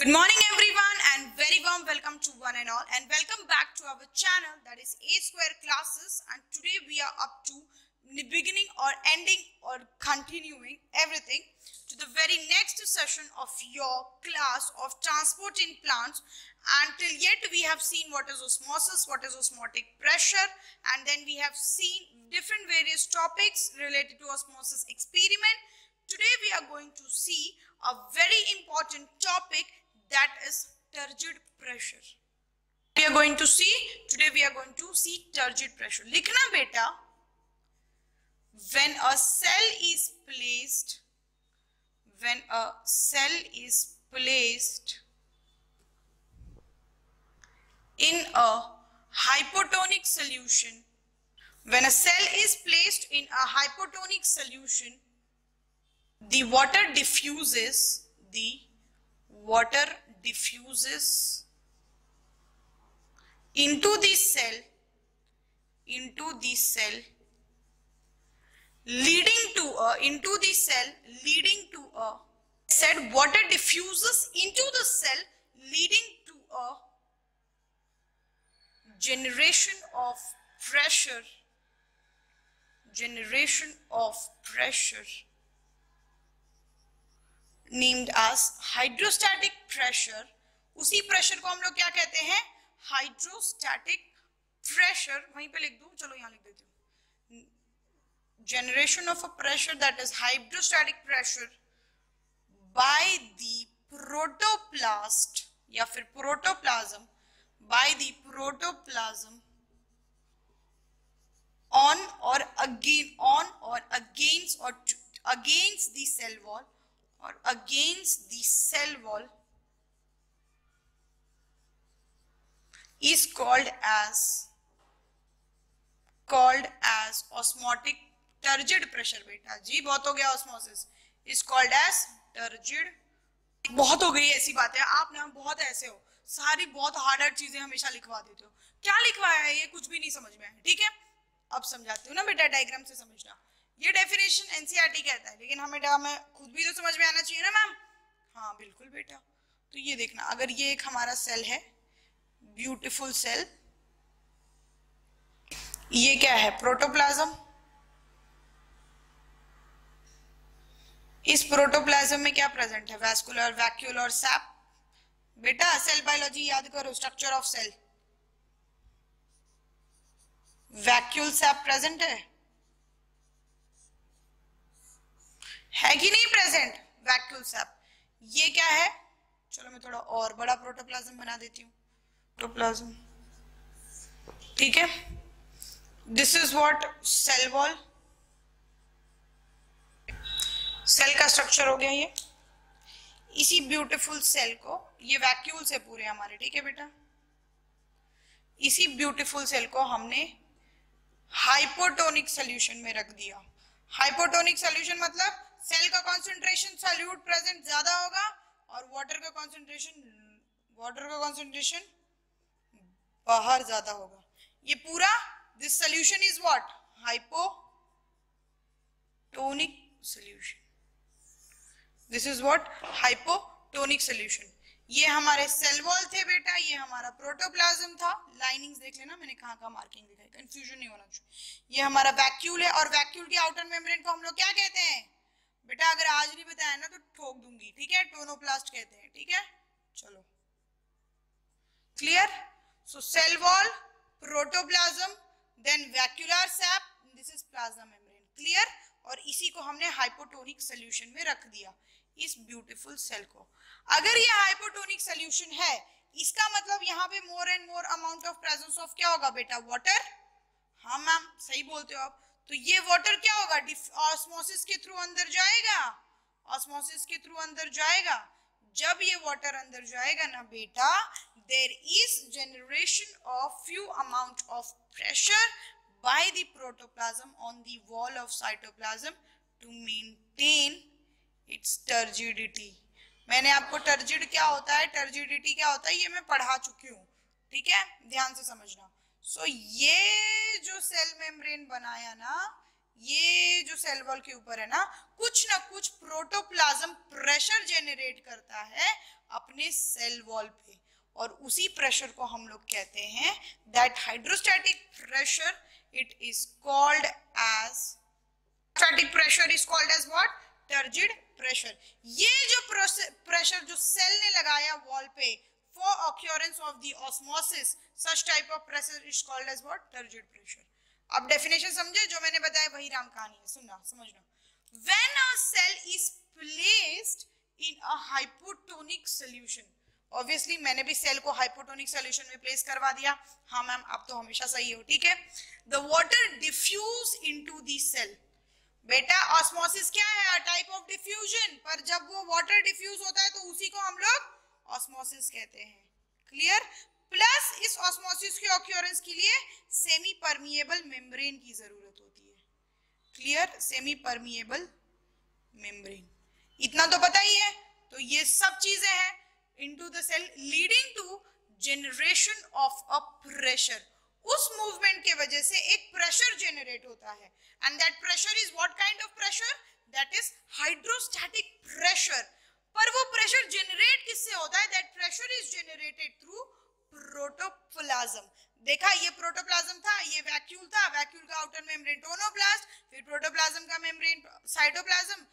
Good morning everyone and very warm welcome to one and all, and welcome back to our channel, that is A Square Classes. And today we are up to the beginning or ending or continuing everything to the very next session of your class of transport in plants. Until yet we have seen what is osmosis, what is osmotic pressure, and then we have seen different various topics related to osmosis experiment. Today we are going to see a very important topic, that is turgid pressure. We are going to see turgid pressure. लिखना बेटा, when a cell is placed in a hypotonic solution, the water diffuses into the cell leading to a generation of pressure named as hydrostatic pressure. उसी pressure को हम लोग क्या कहते हैं? Hydrostatic pressure. वहीं पे लिख दूं, चलो यहाँ लिख देती हूँ. Generation of a pressure, that is hydrostatic pressure, by the protoplast या फिर protoplasm, on or against the cell wall, is called as osmotic turgid pressure. बेटा जी बहुत हो गया osmosis, is called as turgid. बहुत हो गई ऐसी बात है, आप ना बहुत ऐसे हो, सारी बहुत हार्ड चीजें हमेशा लिखवा देते हो. क्या लिखवाया है ये कुछ भी नहीं समझ में आया. ठीक है, अब समझाती हूँ ना बेटा, डायग्राम से समझना. ये डेफिनेशन एनसीईआरटी कहता है, लेकिन हमें खुद भी तो समझ में आना चाहिए ना मैम. हाँ बिल्कुल बेटा. तो ये देखना, अगर ये एक हमारा सेल है, ब्यूटीफुल सेल, ये क्या है? प्रोटोप्लाज्म. इस प्रोटोप्लाज्म में क्या प्रेजेंट है? वैस्कुलर, वैक्यूल और सैप. बेटा सेल बायोलॉजी याद करो, structure of cell. Vacuole sap present है कि नहीं प्रेजेंट? Vacuole SAP. ये क्या है? चलो मैं थोड़ा और बड़ा प्रोटोप्लाज्म बना देती हूँ. प्रोटोप्लाज्म, ठीक है. This is what cell wall. Cell का स्ट्रक्चर हो गया ये. इसी ब्यूटीफुल सेल को, ये वैक्यूल से पूरे हमारे, ठीक है बेटा, इसी ब्यूटीफुल सेल को हमने हाइपोटोनिक सॉल्यूशन में रख दिया. हाइपोटोनिक सॉल्यूशन मतलब सेल का कंसंट्रेशन सॉल्यूट प्रेजेंट ज्यादा होगा और वाटर का कंसंट्रेशन बाहर ज्यादा होगा. ये पूरा, this solution is what? Hypotonic solution. This is what? Hypotonic solution. ये हमारे सेल वॉल थे बेटा, ये हमारा प्रोटोप्लाज्म था. लाइनिंग्स देख लेना, मैंने कहाँ मार्किंग दिखाई, कंफ्यूजन नहीं होना चाहिए. ये हमारा वैक्यूल है, और वैक्यूल के आउटर मेम्ब्रेन को हम लोग क्या कहते हैं बेटा? अगर आज नहीं बताया ना तो ठोक दूंगी, ठीक है? टोनोप्लास्ट कहते हैं, ठीक है? चलो clear. So cell wall, protoplasm, then vacuolar sap, this is plasma membrane. Clear. और इसी को हमने हाइपोटोनिक सॉल्यूशन में रख दिया, इस ब्यूटीफुल सेल को. अगर ये हाइपोटोनिक सॉल्यूशन है, इसका मतलब यहाँ पे more and more amount of presence of क्या होगा बेटा? वाटर. हाँ मैम सही बोलते हो आप. तो ये वाटर क्या होगा? ऑस्मोसिस के थ्रू अंदर जाएगा. जब ये वाटर अंदर जाएगा ना बेटा, there is generation of few amount of pressure by the protoplasm on the wall of cytoplasm to maintain its turgidity. मैंने आपको टर्जिड क्या होता है, टर्जिडिटी क्या होता है, ये मैं पढ़ा चुकी हूँ. ठीक है, ध्यान से समझना. सो ये जो सेल मेम्ब्रेन बनाया ना, ये जो सेल वॉल के ऊपर है ना कुछ प्रोटोप्लाज्म प्रेशर जेनरेट करता है अपने सेल वॉल पे, और उसी प्रेशर को हम लोग कहते हैं that hydrostatic pressure it is called as static pressure is called as what? Turgid pressure. ये जो प्रेशर जो सेल ने लगाया वॉल पे for occurrence of the osmosis, such type of pressure is called as what? Turgid pressure. अब definition समझे? जो मैंने बताया वही राम कहानी है, सुनना समझना। When a cell is placed in a hypotonic solution, obviously मैंने भी सेल को हाइपोटोनिक सॉल्यूशन में प्लेस करवा दिया। हाँ मैम आप तो हमेशा सही हो, ठीक है। The water diffuse into the cell. बेटा ऑस्मोसिस क्या है? टाइप ऑफ डिफ्यूजन, पर जब वो वाटर डिफ्यूज होता है तो उसी को हम लोग ऑस्मोसिस कहते हैं। क्लियर? प्लस इस ऑस्मोसिस के ऑक्योरेंस के लिए सेमी परमिएबल मेम्ब्रेन की जरूरत होती है। क्लियर? सेमी परमिएबल मेम्ब्रेन, इतना तो पता ही है। तो ये सब चीजें हैं into the cell leading to generation of a pressure। उस मूवमेंट के वजह से एक प्रेशर जेनरेट होता है, and that pressure is what kind of pressure? That is hydrostatic pressure। पर वो प्रेशर जेनरेट किससे होता है? That pressure is generated through protoplasm. देखा, ये प्रोटोप्लाज्म था, ये वैक्यूल था, वैक्यूल का आउटर मेम्ब्रेन टोनोप्लास्ट, फिर प्रोटोप्लाज्म का मेम्ब्रेन साइटोप्लाज्म,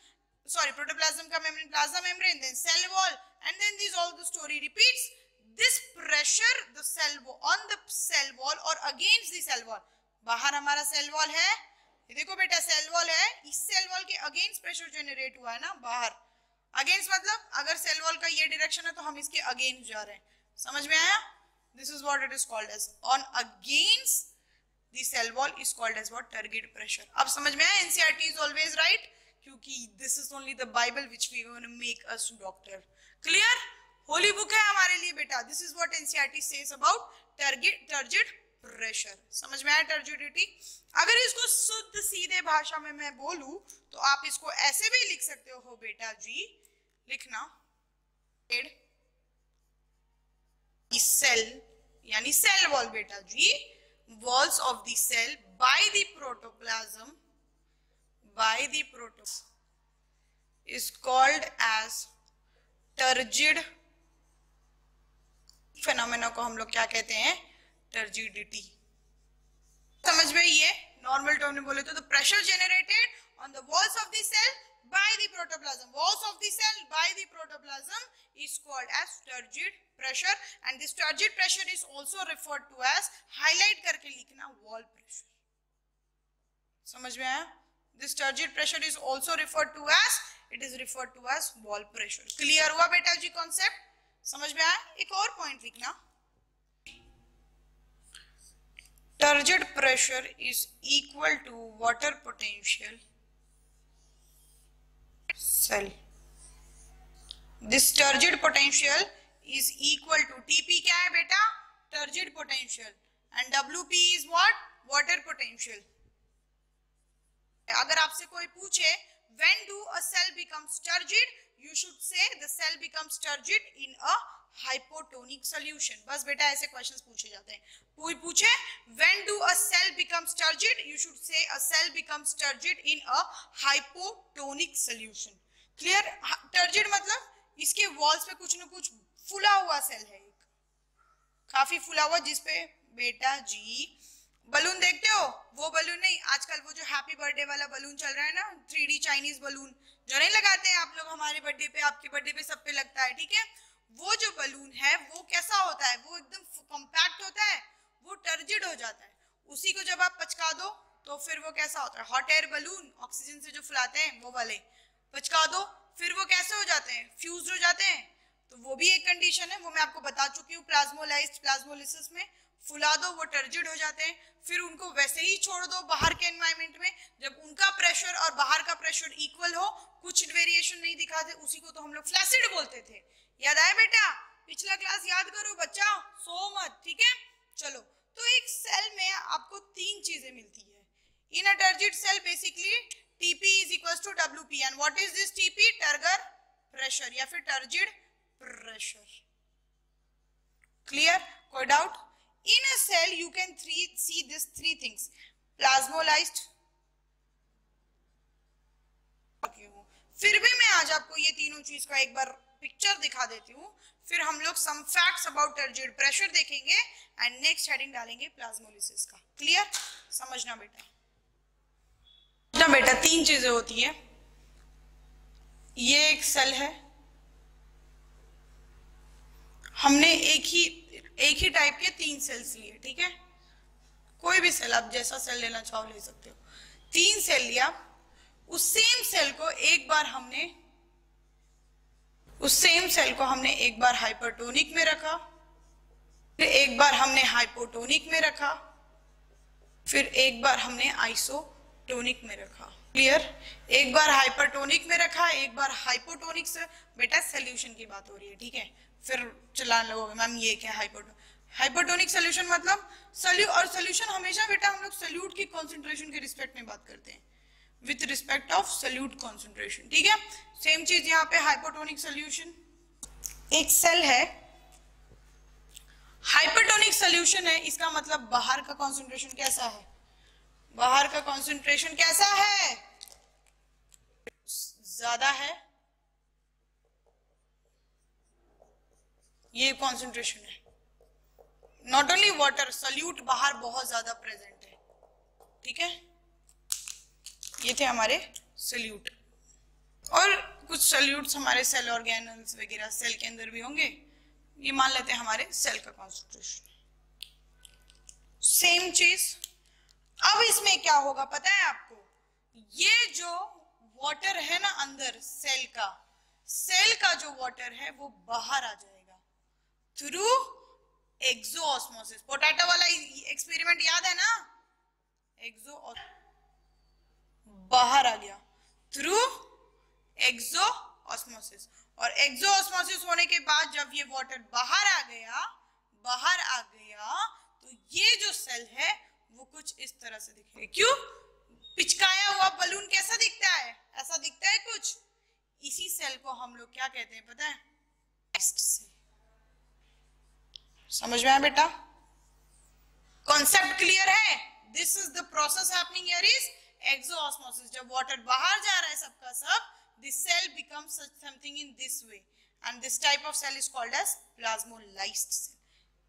sorry protoplasm का membrane plasma membrane, then cell wall, and then this all the story repeats। this pressure the cell wall on the cell wall or against the cell wall, बाहर हमारा cell wall है, ये देखो बेटा cell wall है, इस cell wall के against pressure generate हुआ है ना बाहर। अगेंस्ट मतलब अगर सेल वॉल का ये डायरेक्शन है तो हम इसके अगेंस्ट जा रहे हैं, समझ में आया? This is what it is called as on against the cell wall is called as what? Turgor pressure. अब समझ में आया? एनसीईआरटी इज ऑलवेज राइट, क्योंकि this is only the Bible which we gonna make us doctor. Clear? Holy book है हमारे लिए बेटा। This is what NCERT says about turgid pressure. समझ में आया टर्जिडिटी? अगर इसको शुद्ध सीधे भाषा में मैं बोलूं तो आप इसको ऐसे भी लिख सकते हो बेटा जी, लिखना सेल यानी सेल वॉल बेटा जी, walls of the cell by the protoplasm is called as turgid phenomena को हम लोग क्या कहते हैं? turgidity। समझ में? ये नॉर्मल टर्म में बोले तो the pressure generated on the walls of the cell by the protoplasm, walls of the cell by the protoplasm is called as turgid pressure, and this turgid pressure is also referred to as, highlight करके लिखना, wall pressure। समझ में आया? This turgid pressure is also referred to as, it is referred to as wall pressure। Clear हुआ बेटा जी concept? समझ में आया? एक और पॉइंट लिखना, turgid pressure is equal to water potential cell। This turgid potential is equal to TP क्या है बेटा? turgid potential, and WP is what? water potential। अगर आपसे कोई पूछे when do a cell becomes turgid, you should say the cell becomes turgid in a hypotonic solution। बस बेटा ऐसे क्वेश्चंस पूछे जाते हैं। कोई पूछे when do a cell becomes turgid, you should say a cell becomes turgid in a hypotonic solution। Clear? Turgid मतलब इसके वॉल्स पे कुछ न कुछ फुला हुआ सेल है, एक काफी फुला हुआ, जिसपे बेटा जी बलून देखते हो, वो बलून नहीं, आजकल वो जो हैप्पी बर्थडे वाला बलून चल रहा है ना, 3D चाइनीज बलून जो नहीं लगाते हैं आप लोग हमारे बर्थडे पे, आपके बर्थडे पे सब पे लगता है, ठीक है? वो जो बलून है वो कैसा होता है? वो एकदम कॉम्पैक्ट होता है, वो टर्जिड हो जाता है। उसी को जब आप पचका दो तो फिर वो कैसा होता है? हॉट एयर बलून, ऑक्सीजन से जो फुलाते हैं वो वाले, पचका दो फिर वो कैसे हो जाते हैं? फ्यूज हो जाते हैं। तो वो भी एक कंडीशन है, वो मैं आपको बता चुकी हूँ प्लाज्मोलाइज्ड प्लाज्मोलिसिस में। फुला दो वो टर्जिड हो जाते हैं, फिर उनको वैसे ही छोड़ दो बाहर के एनवायरनमेंट में, जब उनका प्रेशर और बाहर का प्रेशर इक्वल हो, कुछ वेरिएशन नहीं दिखाते, उसी को तो हम लोग फ्लैसिड बोलते थे। याद आया बेटा? पिछला क्लास याद करो बच्चा, सो मत, ठीक है? चलो, तो एक सेल में आपको तीन चीजें मिलती है। In a turgid cell basically TP is equals to WP, and what is this TP? Turgor pressure या फिर टर्जिड प्रेशर। क्लियर? कोई doubt? In a cell you can see these three things: plasmolyzed, फिर भी मैं आज आपको ये तीनों चीज का एक बार पिक्चर दिखा देती हूँ, फिर हम लोग some facts about turgid pressure देखेंगे एंड नेक्स्ट हेडिंग डालेंगे प्लाज्मोलिसिस का। क्लियर? समझना बेटा, तीन चीजें होती है। ये एक सेल है, हमने एक ही टाइप के 3 सेल्स लिए, ठीक है? कोई भी सेल, आप जैसा सेल लेना चाहो ले सकते हो। 3 सेल लिया, उस सेम सेल को एक बार हाइपरटोनिक में रखा, फिर एक बार हमने हाइपोटोनिक में रखा, फिर एक बार हमने आइसोटोनिक में रखा। क्लियर? एक बार हाइपरटोनिक में रखा, एक बार हाइपोटोनिक से। बेटा सोल्यूशन की बात हो रही है, ठीक है? फिर चलान लगोगे मैम ये क्या हाइपोटोनिक सोल्यूशन मतलब सोल्यूशन हमेशा बेटा हम लोग सोल्यूट की कॉन्सेंट्रेशन के रिस्पेक्ट में बात करते हैं, with respect of solute concentration, ठीक है? सेम चीज यहाँ पे हाइपोटोनिक सोल्यूशन, एक सेल है हाइपरटोनिक सोल्यूशन है, इसका मतलब बाहर का कॉन्सेंट्रेशन कैसा है? बाहर का कॉन्सेंट्रेशन कैसा है? ज्यादा है, ये कॉन्सेंट्रेशन है। नॉट ओनली वाटर, सोल्यूट बाहर बहुत ज्यादा प्रेजेंट है, ठीक है? ये थे हमारे सोल्यूट, और कुछ सोल्यूट्स हमारे सेल ऑर्गेनल्स वगैरह सेल के अंदर भी होंगे। ये मान लेते हैं हमारे सेल का कॉन्सेंट्रेशन। सेम चीज अब इसमें क्या होगा पता है आपको? ये जो वाटर है ना अंदर सेल का जो वाटर है वो बाहर आ जाएगा थ्रू एक्सोऑस्मोसिस। पोटैटो वाला एक्सपेरिमेंट याद है ना? बाहर आ गया थ्रू एक्सोऑस्मोसिस, और एक्सोऑस्मोसिस होने के बाद जब ये वाटर बाहर आ गया तो ये जो सेल है वो कुछ इस तरह से दिखेगा। क्यों? पिचकाया हुआ बलून कैसा दिखता है? ऐसा दिखता है कुछ। इसी सेल को हम लोग क्या कहते हैं पता है? समझ में आया बेटा? कॉन्सेप्ट क्लियर है? This is the process happening here is exosmosis. जब वाटर बाहर जा रहा है सबका सब, this cell becomes something in this way, and this type of cell is called as plasmolysed cell.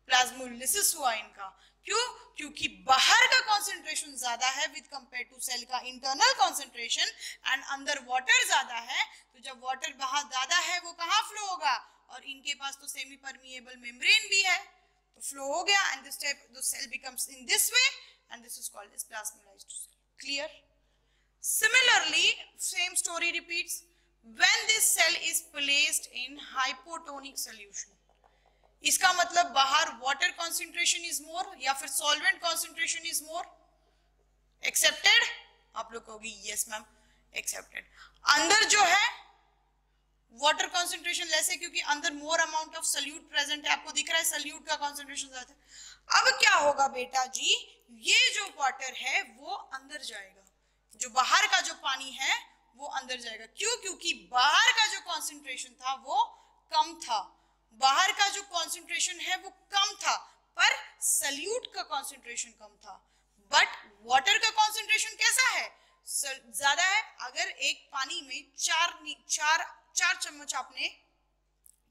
Plasmolysis हुआ इनका। क्यों? क्योंकि बाहर का कॉन्सेंट्रेशन ज्यादा है विद कंपेयर टू सेल का इंटरनल कॉन्सेंट्रेशन, एंड अंदर वाटर ज्यादा है। तो जब वाटर बाहर ज्यादा है वो कहाँ फ्लो होगा? और इनके पास तो सेमी परमिएबल मेम्ब्रेन भी है, तो फ्लो हो गया, and this type the cell becomes in this way, and this is called as plasmolysed cell. Clear? Similarly, same story repeats when this cell is placed in hypotonic solution. इसका मतलब बाहर water concentration is more या फिर solvent concentration is more. Accepted? आप लोग कहोगे yes ma'am accepted. अंदर जो है water concentration less है क्योंकि अंदर more amount of solute present है। आपको दिख रहा है solute का concentration ज्यादा है। अब क्या होगा बेटा जी? ये जो water है वो अंदर जाएगा, जो बाहर का जो पानी है वो अंदर जाएगा। क्यों? क्योंकि बाहर का जो कॉन्सेंट्रेशन था वो कम था, बाहर का जो कॉन्सेंट्रेशन है वो कम था, पर सल्यूट का कॉन्सेंट्रेशन कम था। बट वाटर का कॉन्सेंट्रेशन कैसा है? ज्यादा है। अगर एक पानी में चार चम्मच आपने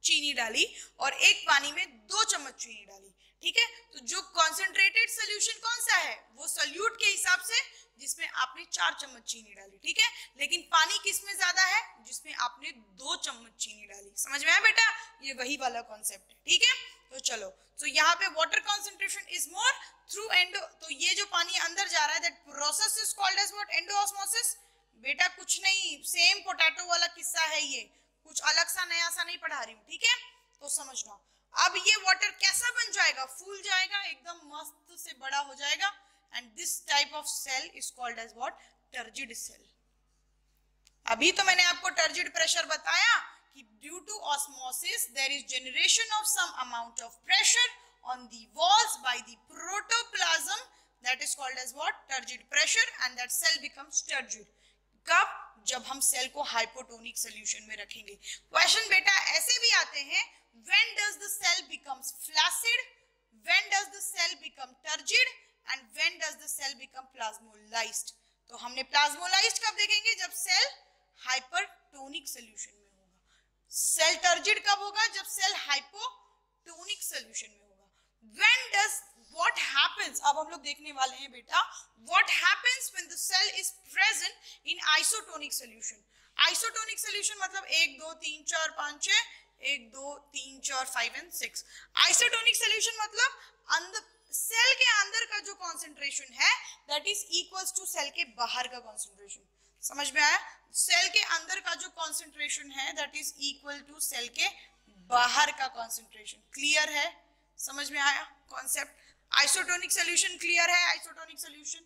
चीनी डाली और एक पानी में 2 चम्मच चीनी डाली, ठीक है? तो जो कॉन्सेंट्रेटेड सोल्यूशन कौन सा है? वो सल्यूट के हिसाब से जिसमें आपने 4 चम्मच चीनी डाली, ठीक है? लेकिन पानी किस में ज्यादा है? जिसमें आपने 2 चम्मच चीनी डाली। समझ में आया बेटा? ये वही वाला कॉन्सेप्ट है, ठीक है? तो चलो, तो यहाँ पे water concentration is more through endo, तो ये जो पानी अंदर जा रहा है that process is called as what? Endosmosis. बेटा कुछ नहीं, सेम पोटैटो वाला किस्सा है ये, कुछ अलग सा नया सा नहीं पढ़ा रही हूँ, ठीक है? तो समझना। अब ये वाटर कैसा बन जाएगा? फूल जाएगा, एकदम मस्त से बड़ा हो जाएगा, and this type of cell is called as what? Turgid cell. अभी तो मैंने आपको turgid pressure बताया कि due to osmosis there is generation of some amount of pressure on the walls by the protoplasm, that is called as what? Turgid pressure, and that cell becomes turgid. कब? जब हम cell को hypotonic solution में रखेंगे। Question बेटा ऐसे भी आते हैं, when does the cell becomes flaccid, when does the cell become turgid, and when does the cell become plasmolized? तो हमने प्लाज्मोलाइज्ड कब देखेंगे? जब सेल हाइपरटोनिक सोल्यूशन में होगा। सेल टर्जिड कब होगा? जब सेल हाइपोटोनिक सोल्यूशन में होगा। व्हेन डज what happens, अब हम लोग देखने वाले हैं बेटा what happens when the cell is present in isotonic solution। isotonic solution मतलब 1 2 3 4 5 6, 1 2 3 4 5 and 6। isotonic solution मतलब अंदर सेल के अंदर का जो कॉन्सेंट्रेशन है that is equals to cell के बाहर का कॉन्सेंट्रेशन। समझ में आया? सेल के अंदर का जो कॉन्सेंट्रेशन है that is equal to cell के बाहर का कॉन्सेंट्रेशन। क्लियर है? समझ में आया कॉन्सेप्ट? आइसोटोनिक सोल्यूशन क्लियर है? आइसोटोनिक सोल्यूशन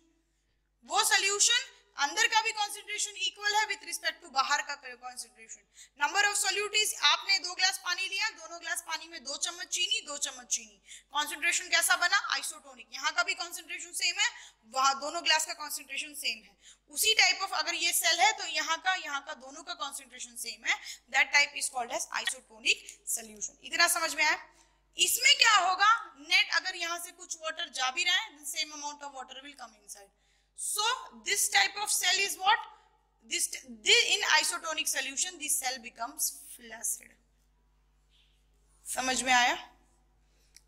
वो सोल्यूशन अंदर का भी कॉन्सेंट्रेशन इक्वल है विद रिस्पेक्ट टू बाहर का कॉन्सेंट्रेशन। नंबर ऑफ सोल्यूटिज, आपने 2 ग्लास पानी लिया, दोनों ग्लास पानी में 2 चम्मच चीनी, 2 चम्मच चीनी, कॉन्सेंट्रेशन कैसा बना? आइसोटोनिक। यहाँ का भी कॉन्सेंट्रेशन सेम है, वहां दोनों ग्लास का कॉन्सेंट्रेशन सेम है। उसी टाइप ऑफ अगर ये सेल है तो यहाँ का दोनों का कॉन्सेंट्रेशन सेम है, that type is called as isotonic solution. इतना समझ में आया? इसमें क्या होगा? नेट अगर यहाँ से कुछ वाटर जा भी रहा है, same amount of water will come inside. So this type of cell is what? This in isotonic solution this cell becomes flaccid। समझ में आया?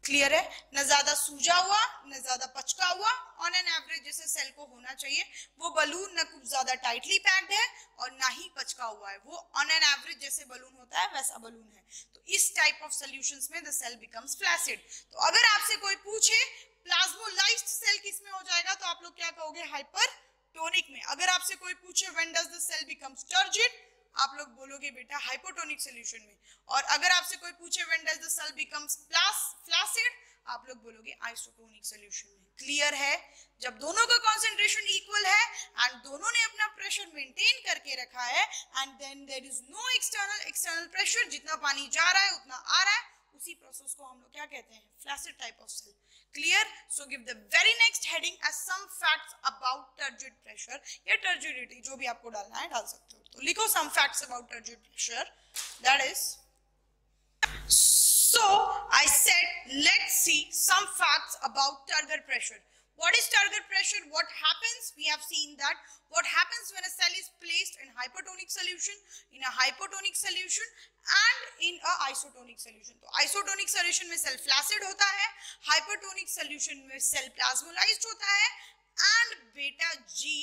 क्लियर है? न ज्यादा सूजा हुआ न ज्यादा पचका हुआ, ऑन एन एवरेज जैसे सेल को होना चाहिए। वो बलून न कुछ ज्यादा टाइटली पैक्ड है और ना ही पचका हुआ है, वो ऑन एन एवरेज जैसे बलून होता है वैसा बलून है। तो इस टाइप ऑफ सॉल्यूशंस में द सेल बिकम्स फ्लैसिड। तो अगर आपसे कोई पूछे प्लाज्मोलाइज्ड सेल किस में हो जाएगा तो आप लोग क्या कहोगे? हाइपरटोनिक में। अगर आपसे कोई पूछे when does the cell becomes turgid, आप लोग बोलोगे बेटा हाइपोटोनिक सोल्यूशन में। और अगर आपसे कोई पूछे when does the cell becomes flaccid, आप लोग बोलोगे आइसोटोनिक सोल्यूशन में। क्लियर है? जब दोनों का कंसंट्रेशन इक्वल है एंड दोनों ने अपना प्रेशर मेंटेन करके रखा है and then there is no external pressure, जितना पानी जा रहा है उतना आ रहा है, उसी प्रोसेस को हम लोग क्या कहते हैं? Flaccid type of cell. Clear? So give the very next heading as some facts about turgid pressure या turgidity, जो भी आपको डालना है डाल सकते हो। तो लिखो some facts about turgid pressure, that is, so I said let's see some facts about turgid pressure। What is turgid pressure? What happens? We have seen that what happens when a cell is placed in hypotonic solution, in a hypotonic solution and in a isotonic solution। तो isotonic solution में cell flaccid होता है, hypertonic solution में cell plasmolized होता है, and beta G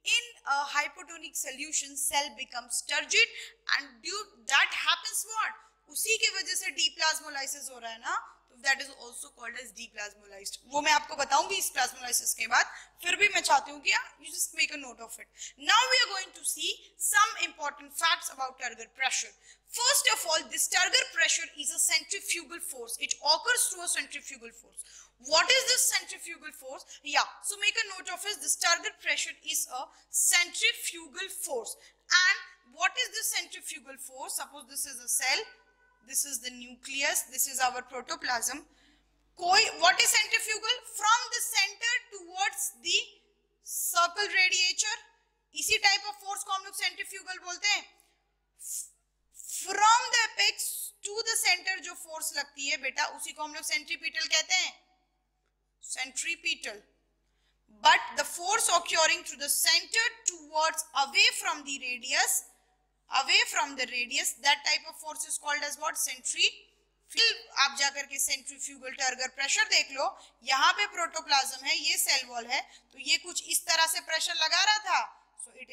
in a hypotonic solution cell becomes turgid and due that happens what? उसी की वजह से deplasmolysis हो रहा है ना, that is also called as deplasmolized। वो मैं आपको बताऊंगी इस plasmolysis के बाद, फिर भी मैं चाहती हूँ कि you just make a note of it। Now we are going to see some important facts about turgid pressure। First of all, this turgid pressure is a centrifugal force. It occurs through a centrifugal force। What is this centrifugal force? Yeah, so make a note of it। This turgid pressure is a centrifugal force। And what is this centrifugal force? Suppose this is a cell, this is the nucleus, this is our protoplasm। What is centrifugal? From the center towards the circle radiature। इसी type of force को हम लोग centrifugal बोलते हैं। From the apex to the center जो force लगती है बेटा, उसी को हम लोग centripetal कहते हैं, centripetal। But the force occurring through the center towards away from the radius, that type of force is called as what? Centrifugal। आप जाकर के सेंट्रीफ्यूगल टर्गर प्रेशर देख लो, यहाँ पे प्रोटोप्लाज्म है, ये सेल वॉल है, तो ये कुछ इस तरह से प्रेशर लगा रहा था, so it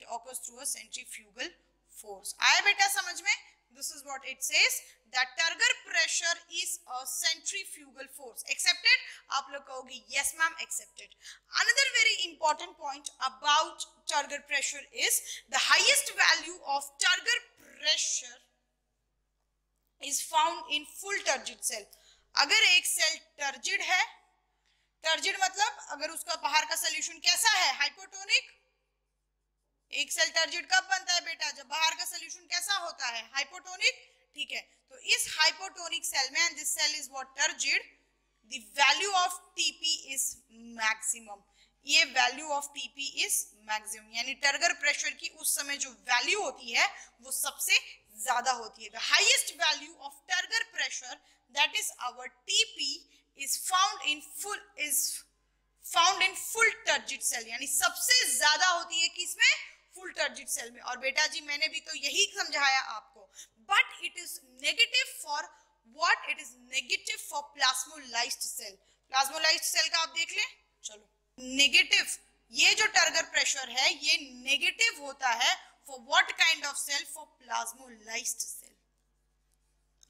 occurs through a centrifugal force। आया बेटा समझ में? This is what it says, that turgid pressure is a centrifugal force। Accepted? आप लोग कहोगे yes ma'am, accepted। Another very important point about turgid pressure is the highest value of turgid pressure is found in full turgid cell। अगर एक cell turgid है, turgid मतलब अगर उसका बाहर का सोल्यूशन कैसा है? हाइपोटोनिक। एक सेल टर्जिड कब बनता है बेटा? जब बाहर का सोल्यूशन कैसा होता है? हाइपोटोनिक। ठीक है, तो इस हाइपोटोनिक सेल में, and this cell is what? Turgid, the value of TP is maximum. ये value of TP is maximum, यानी टर्गid प्रेशर की उस समय जो वैल्यू होती है वो सबसे ज्यादा होती है। The highest value of turgid pressure, that is our TP, is found in full turgid cell, यानी सबसे ज्यादा होती है किसमें? फुल टर्जिड सेल में। और बेटा जी मैंने भी तो यही समझाया आपको, but it is negative for what, it is negative for plasmolysed cell. Plasmolysed cell का आप देख लें, चलो नेगेटिव, ये जो टर्गर प्रेशर है ये नेगेटिव होता है for what kind of cell, for plasmolysed cell.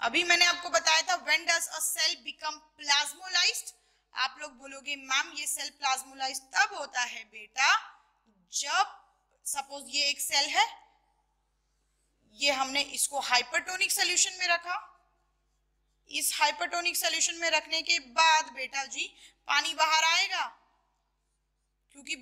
अभी मैंने आपको बताया था when does a cell become plasmolysed. आप लोग बोलोगे मैम ये सेल प्लाज्मोलाइज्ड तब होता है बेटा जब सपोज ये एक सेल है, ये हमने इसको हाइपरटोनिक सॉल्यूशन में रखा, इस हाइपरटोनिक सॉल्यूशन में रखने के बाद बेटा जी पानी बाहर आएगा, क्योंकि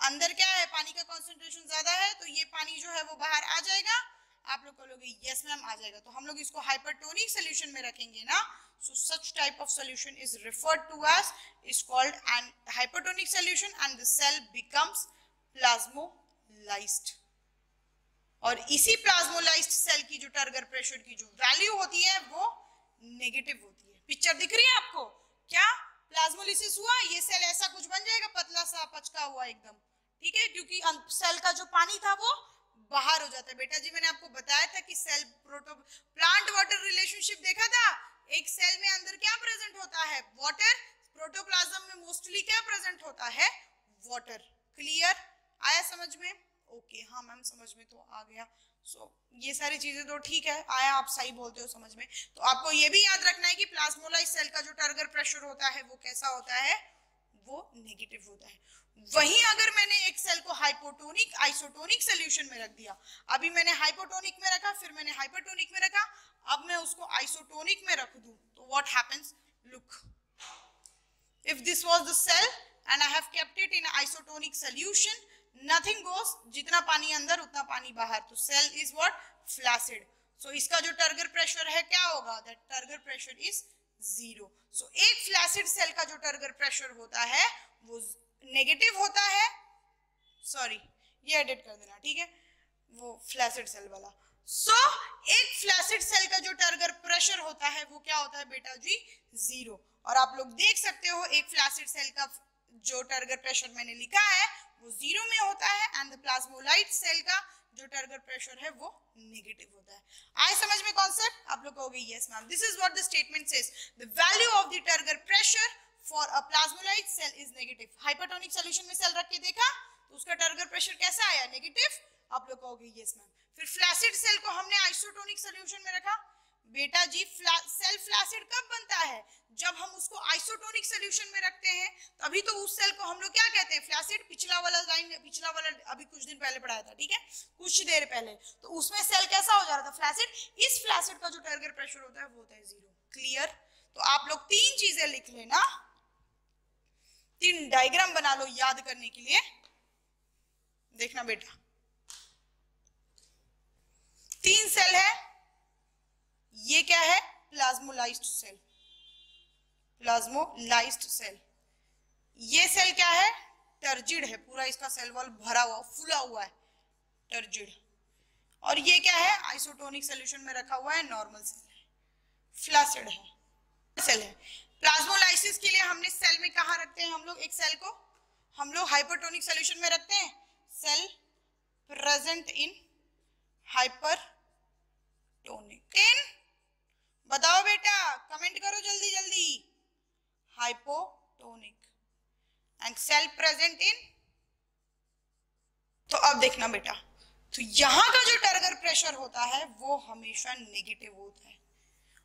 अंदर क्या है, पानी का कंसंट्रेशन ज्यादा है, तो ये पानी जो है वो बाहर आ जाएगा। आप लोग बोलोगे यस मैम आ जाएगा, तो हम लोग इसको हाइपरटोनिक सॉल्यूशन में रखेंगे ना, so such type of solution is referred to as, is called an hypertonic solution and the cell becomes plasmolysed. और इसी प्लाज्मोलाइज्ड सेल की जो टर्गर प्रेशर की जो वैल्यू होती है वो नेगेटिव होती है। पिक्चर दिख रही है आपको? क्या प्लाज्मोलिसिस हुआ, ये सेल ऐसा कुछ बन जाएगा, पतला सा पचका हुआ एकदम, ठीक है, क्योंकि सेल का जो पानी था वो बाहर हो जाता है। बेटा जी मैंने आपको बताया था कि सेल प्लांट वाटर रिलेशनशिप देखा था, एक सेल में अंदर क्या प्रेजेंट होता है, वाटर, प्रोटोप्लाज्म में मोस्टली क्या प्रेजेंट होता है, वाटर। क्लियर, आया समझ में? ओके हाँ मैम समझ में तो आ गया। सो ये सारी चीजें तो ठीक है, आया, आप सही बोलते हो समझ में। तो आपको ये भी याद रखना है कि प्लाज्मोलाइज्ड सेल का जो टर्गर प्रेशर होता है वो कैसा होता है, वो नेगेटिव होता है। वहीं अगर मैंने एक सेल को हाइपोटोनिक आइसोटोनिक सॉल्यूशन में रख दिया, अभी मैंने हाइपोटोनिक में रखा, फिर मैंने हाइपरटोनिक में रखा, अब मैं उसको आइसोटोनिक में रख दूं, तो what happens, look, if this was the cell and I have kept it in isotonic solution, nothing goes, जितना पानी अंदर उतना पानी बाहर, तो cell is what, flaccid। so इसका जो टर्गर प्रेशर है क्या होगा, that turgor pressure is 0। so एक फ्लैसिड सेल का जो टर्गर प्रेशर होता है वो नेगेटिव होता है, सॉरी ये एडिट कर देना, ठीक है, वो फ्लैसिड सेल वाला। सो एक फ्लैसिड सेल का जो टर्गर प्रेशर होता है वो क्या होता है बेटा जी, 0। और आप लोग देख सकते हो एक फ्लैसिड सेल का जो टर्गर प्रेशर मैंने लिखा है वो 0 में होता है, एंड द प्लाज्मोलाइज्ड सेल का जो टर्गर प्रेशर है वो नेगेटिव होता है। आए समझ में कॉन्सेप्ट? आप लोग कहोगे yes ma'am, this is what the statement says, the value of the turgor pressure for a plasmolysed cell is negative. Hypertonic solution में सेल रख के देखा तो उसका टर्गर प्रेशर कैसा आया, नेगेटिव। आप लोग कहोगे यस मैम। फिर फ्लैसिड सेल को हमने आइसोटोनिक सॉल्यूशन में रखा, बेटा जी सेल फ्लैसिड कब बनता है, जब हम उसको आइसोटोनिक सॉल्यूशन में रखते हैं, तभी तो उस सेल को हम लोग क्या कहते हैं, फ्लैसिड। पिछला वाला लाइन, पिछला वाला अभी कुछ दिन पहले पढ़ाया था, ठीक है, कुछ देर पहले, तो उसमें सेल कैसा हो जा रहा था, फ्लैसिड। इस फ्लैसिड का जो टर्गर प्रेशर होता है वो होता है 0। क्लियर? तो आप लोग 3 चीजें लिख लेना, 3 डायग्राम बना लो याद करने के लिए। देखना बेटा, 3 सेल है, ये क्या है, प्लाज्मोलाइज्ड सेल, प्लाज्मोलाइज्ड सेल। ये सेल क्या है, टर्जिड है, पूरा इसका सेल वॉल भरा हुआ, फूला हुआ है, टर्जिड। और ये क्या है, आइसोटोनिक सॉल्यूशन में रखा हुआ है, नॉर्मल सेल है, फ्लैसिड है, सेल है। प्लाज्मोलाइसिस के लिए हमने सेल में कहा रखते हैं हम लोग, एक सेल को हम लोग हाइपरटोनिक सॉल्यूशन में रखते हैं, सेल प्रेजेंट इन हाइपरटोनिक। 10 बताओ बेटा, कमेंट करो जल्दी जल्दी, hypotonic and cell present in. तो अब देखना बेटा, तो यहां का जो टर्गर प्रेशर होता है वो हमेशा नेगेटिव होता है।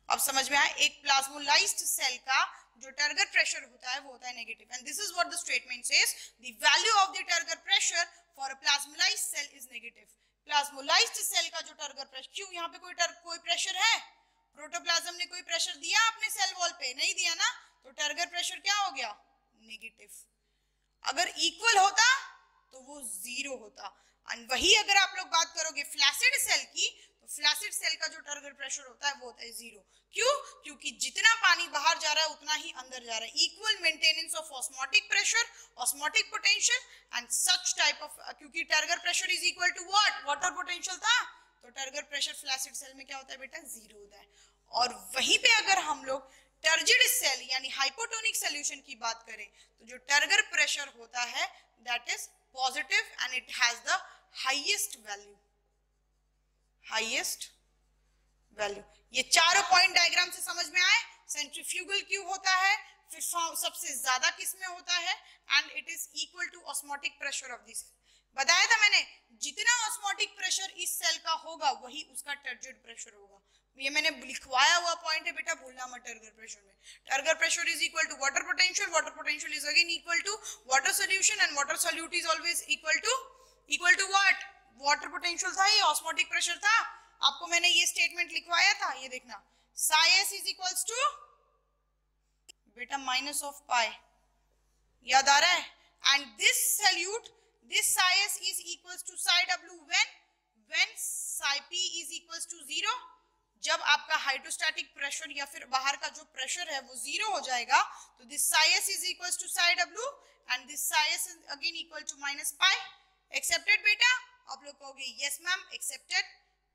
अब समझ में आया, एक प्लाज्मोलाइज्ड सेल का जो टर्गर प्रेशर होता है वो होता है negative, and this is what the statement says, the value of the turgor pressure for a plasmolysed cell is negative. Plasmolysed cell का जो टर्गर प्रेशर, क्यों यहाँ पे कोई प्रेशर है, प्रोटोप्लाज्म ने कोई प्रेशर दिया अपने सेल वॉल पे, नहीं दिया ना, तो टर्गर प्रेशर क्या हो गया, नेगेटिव। अगर इक्वल होता तो वो 0 होता। एंड वही अगर आप लोग बात करोगे फ्लैसिड सेल की, तो फ्लैसिड सेल का जो टर्गर प्रेशर होता है वो होता है 0। क्यों? क्योंकि जितना पानी बाहर जा रहा है उतना ही अंदर जा रहा है, equal maintenance of osmotic pressure, osmotic potential and such type of, क्योंकि turgor pressure is equal to what, water potential था, तो टर्गर प्रेशर फ्लैसिड सेल में क्या होता है बेटा, 0 होता है। और वहीं पे अगर हम लोग टर्जिड सेल यानी हाइपोटोनिक सॉल्यूशन की बात करें, तो जो टर्गर प्रेशर होता है that is positive and it has the highest value, highest value. ये चारों पॉइंट डायग्राम से समझ में आए। सेंट्रीफ्यूगल क्यों होता है, फिर सबसे ज्यादा किस में होता है, and it is equal to osmotic pressure of this. बताया था मैंने, जितना ऑस्मोटिक प्रेशर इस सेल का होगा वही उसका टर्जिड प्रेशर होगा। ये मैंने लिखवाया हुआ पॉइंट है बेटा, भूलना मत। टर्गर प्रेशर में turgor pressure is equal to water potential, water potential is again equal to water solution, and water solute is always equal to what, water potential था, ये ऑस्मोटिक प्रेशर था। आपको मैंने ये स्टेटमेंट लिखवाया था, ये देखना, psi s is equals to बेटा माइनस ऑफ पाई, याद आ रहा है। And this solute, this psi s is equals to psi w when psi p is equals to 0। जब आपका हाइड्रोस्टैटिक प्रेशर या फिर बाहर का जो प्रेशर है वो 0 हो जाएगा, तो this psi s is equals to psi w and this psi s is again equal to minus pi। Accepted बेटा? आप लोग कहोगे यस मैम एक्सेप्टेड,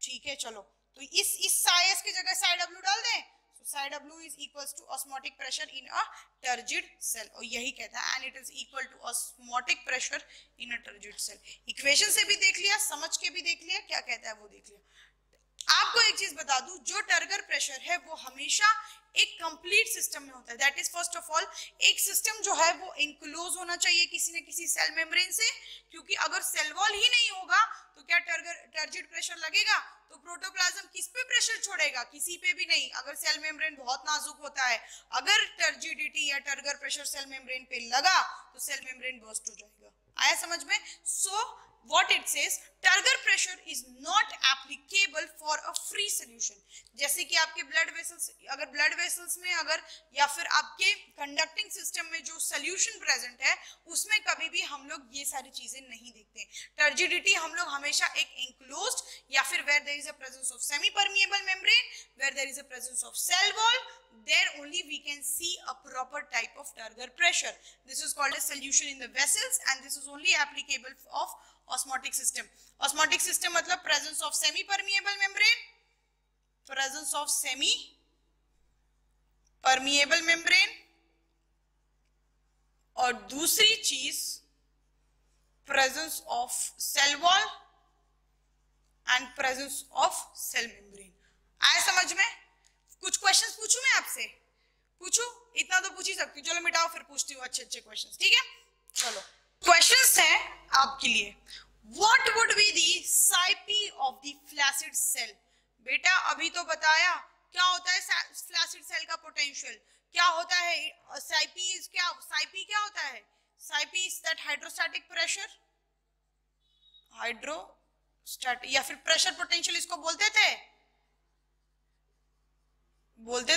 ठीक है। चलो तो इस psi s की जगह psi w डाल दें, psi w is equals to osmotic pressure in a turgid cell, और यही कहता है and it is equal to osmotic pressure in a turgid cell। Equation से भी देख लिया, समझ के भी देख लिया, क्या कहता है वो देख लिया। आपको एक चीज बता दूं, जो टर्गर प्रेशर है वो हमेशा एक कंप्लीट सिस्टम में होता है। That is first of all, एक सिस्टम जो है वो इनक्लोज होना चाहिए किसी न किसी सेल मेम्ब्रेन से, क्योंकि अगर सेल वॉल ही नहीं होगा तो क्या टर्जिड प्रेशर लगेगा? तो प्रोटोप्लाज्म किस पे प्रेशर छोड़ेगा? किसी पे भी नहीं। अगर सेल मेम्ब्रेन बहुत नाजुक होता है, अगर टर्जिडिटी या टर्गर प्रेशर सेल मेम्ब्रेन पे लगा तो सेल मेम्ब्रेन बर्स्ट हो जाएगा। आया समझ में? सो what it says, turgor pressure is not applicable for a free solution। जैसे कि आपके ब्लड वेसल्स, अगर ब्लड वेसल्स में अगर या फिर आपके कंडक्टिंग सिस्टम में जो सोल्यूशन प्रेजेंट है उसमें कभी भी हम लोग ये सारी चीजें नहीं देखते। टर्जिडिटी हम लोग हमेशा एक एंक्लोज्ड या फिर where there is a presence of semi permeable membrane, where there is a presence of cell wall, there only we can see a proper type of turgor pressure। This is called a solution in the vessels and this is only applicable of osmotic system। osmotic system मतलब presence of semi permeable membrane, presence of semi permeable membrane, और दूसरी चीज presence of cell wall and presence of cell membrane। आया समझ में? कुछ questions पूछूं मैं आपसे? पूछूं? इतना तो पूछ ही सकती हूँ। चलो मिटाओ, फिर पूछती हूँ अच्छे अच्छे क्वेश्चंस, ठीक है? चलो क्वेश्चंस है आपके लिए। What would be the psi p of the flaccid cell? बेटा अभी तो बताया क्या होता है फ्लैसिड सेल का पोटेंशियल, क्या होता है psi p is क्या, psi p क्या होता है? psi p is that hydrostatic pressure, hydrostatic या फिर प्रेशर पोटेंशियल इसको बोलते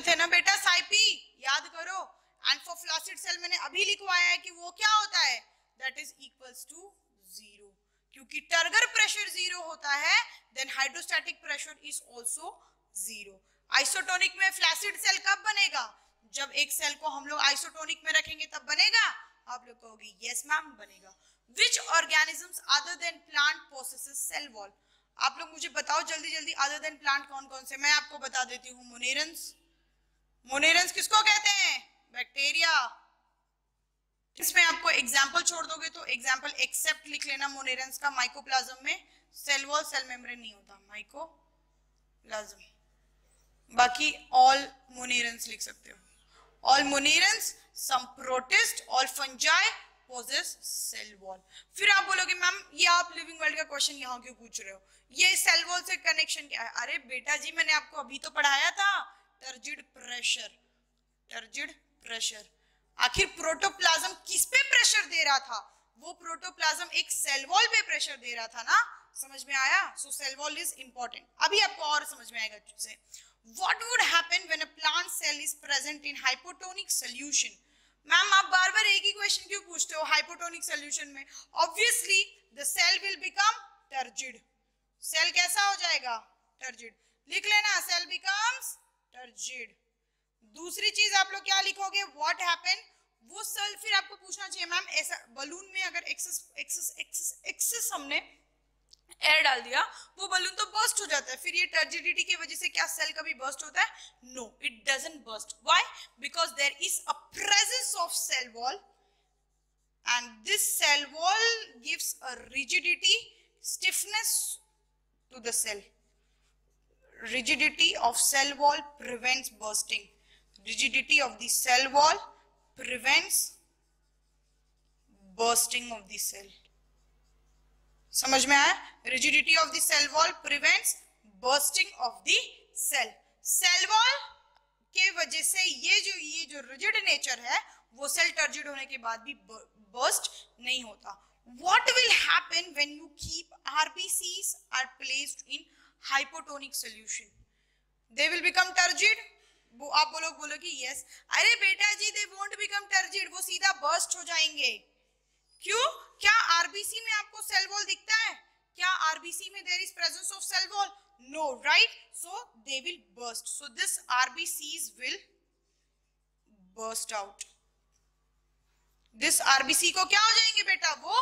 थे ना बेटा, psi p याद करो। एंड फॉर फ्लैसिड सेल मैंने अभी लिखवाया है कि वो क्या होता है, दैट इज इक्वल्स टू 0। क्योंकि टर्गर प्रेशर 0 होता है, then hydrostatic pressure is also 0। Isotonic में फ्लैसिड सेल कब बनेगा? जब एक सेल को हम लोग आइसोटोनिक में रखेंगे तब बनेगा। आप लोग कहोगे यस मैम बनेगा। Which organisms other than plant possesses cell wall? आप लोग मुझे बताओ जल्दी जल्दी, अदर देन प्लांट कौन कौन से? मैं आपको बता देती हूँ। मोनेरंस, मोनेरंस किसको कहते हैं? बैक्टीरिया। इसमें आपको एग्जांपल छोड़ दोगे तो एग्जांपल एक्सेप्ट लिख लेना मोनेरंस का। माइकोप्लाज्म में सेल वॉल सेल मेम्ब्रेन नहीं होता, माइकोप्लाज्म। बाकी ऑल मोनेरंस लिख सकते हो। All monerans, some protist, all fungi possess cell wall. फिर आप बोलोगे मैम ये आप लिविंग वर्ल्ड का क्वेश्चन यहाँ क्यों पूछ रहे हो, ये सेल वॉल से कनेक्शन क्या है? अरे बेटा जी मैंने आपको अभी तो पढ़ाया था, टर्जिड प्रेशर। टर्जिड प्रेशर, आखिर प्रोटोप्लाज्म किस पे प्रेशर दे रहा था? वो प्रोटोप्लाज्म एक सेल वॉल पे प्रेशर दे रहा था ना, समझ में आया? सो सेल वॉल इज इंपॉर्टेंट। अभी आपको और समझ में आएगा अच्छे से। What would happen when a plant cell is present in hypotonic solution? Ma'am आप बार बार एक ही क्वेश्चन क्यों पूछते हो हाइपोटोनिक सॉल्यूशन में? Obviously the cell will become turgid. Cell कैसा हो जाएगा? टर्जिड। लिख लेना, सेल बिकम्स टर्जिड। दूसरी चीज आप लोग क्या लिखोगे? व्हाट हैपन, वो सेल फिर आपको पूछना चाहिए मैम ऐसा बलून में अगर एक्सेस हमने एयर डाल दिया वो बलून तो बर्स्ट हो जाता है, फिर ये टर्जिडिटी की वजह से क्या सेल कभी बर्स्ट होता है? No, it doesn't burst. Why? Because there is a presence of cell wall and this cell wall gives a rigidity, stiff to the cell. Rigidity of cell wall prevents bursting. Rigidity of the cell wall prevents bursting of the cell. समझ में आया? Rigidity of the cell wall prevents bursting of the cell. Cell wall के वजह से ये जो rigid nature है वो सेल टर्जिड होने के बाद भी burst नहीं होता. What will happen when you keep RBCs are placed in hypotonic solution? They will become turgid. आप बोलो कि yes. अरे बेटा जी they won't become turgid. वो सीधा burst हो जाएंगे. क्यों? क्या आरबीसी में आपको सेल वॉल दिखता है? क्या आरबीसी में there is presence of cell wall? No, right? So they will burst. So this RBCs will burst out. This RBC को क्या हो जाएंगे बेटा? वो